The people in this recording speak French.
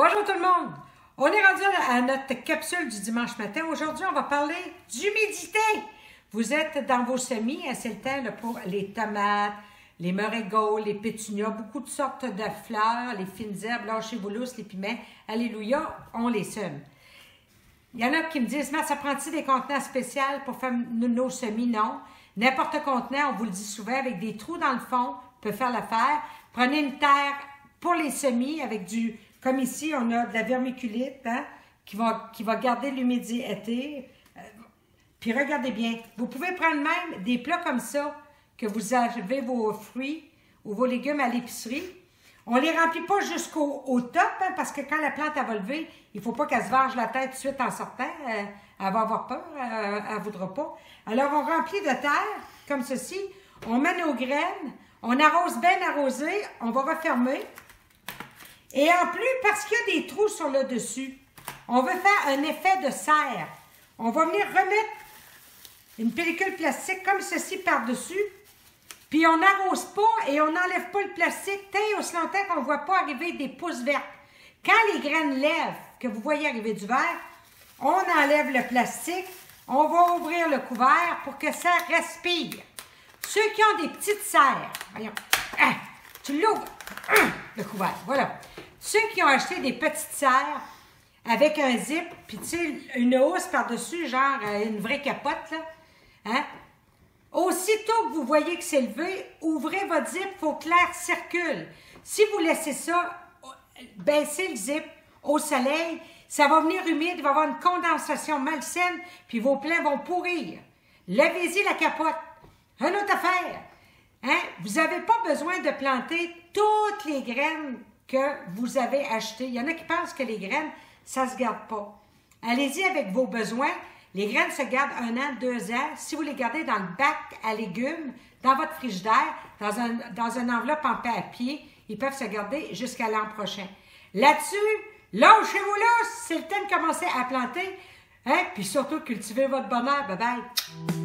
Bonjour tout le monde! On est rendu à notre capsule du dimanche matin. Aujourd'hui, on va parler d'humidité. Vous êtes dans vos semis, c'est le temps là, pour les tomates, les morigots, les pétunias, beaucoup de sortes de fleurs, les fines herbes, lâchez-vous lousse, les piments. Alléluia, on les sème. Il y en a qui me disent, mais ça prend-il des contenants spéciaux pour faire nos semis? Non. N'importe contenant, on vous le dit souvent, avec des trous dans le fond, peut faire l'affaire. Prenez une terre pour les semis avec du... Comme ici, on a de la vermiculite hein, qui va garder l'humidité. Puis regardez bien, vous pouvez prendre même des plats comme ça, que vous avez vos fruits ou vos légumes à l'épicerie. On ne les remplit pas jusqu'au top, hein, parce que quand la plante elle va lever, il ne faut pas qu'elle se varge la tête tout de suite en sortant. Elle va avoir peur, elle ne voudra pas. Alors, on remplit de terre, comme ceci. On met nos graines, on arrose bien arrosé, on va refermer. Et en plus, parce qu'il y a des trous sur le dessus, on veut faire un effet de serre. On va venir remettre une pellicule plastique comme ceci par-dessus. Puis on n'arrose pas et on n'enlève pas le plastique tant et aussi longtemps qu'on ne voit pas arriver des pousses vertes. Quand les graines lèvent, que vous voyez arriver du vert, on enlève le plastique, on va ouvrir le couvert pour que ça respire. Ceux qui ont des petites serres, voyons, tu l'ouvres, le couvert, voilà. Ceux qui ont acheté des petites serres avec un zip, puis tu sais, une housse par-dessus, genre une vraie capote, là, hein? Aussitôt que vous voyez que c'est levé, ouvrez votre zip, il faut que l'air circule. Si vous laissez ça, baissez le zip au soleil, ça va venir humide, il va y avoir une condensation malsaine, puis vos plants vont pourrir. Levez-y la capote. Une autre affaire, hein? Vous n'avez pas besoin de planter toutes les graines que vous avez achetées. Il y en a qui pensent que les graines, ça ne se garde pas. Allez-y avec vos besoins. Les graines se gardent 1 an, 2 ans. Si vous les gardez dans le bac à légumes, dans votre frigidaire, dans une enveloppe en papier, ils peuvent se garder jusqu'à l'an prochain. Là-dessus, lâchez-vous là, c'est le temps de commencer à planter. Hein? Puis surtout, cultivez votre bonheur. Bye bye!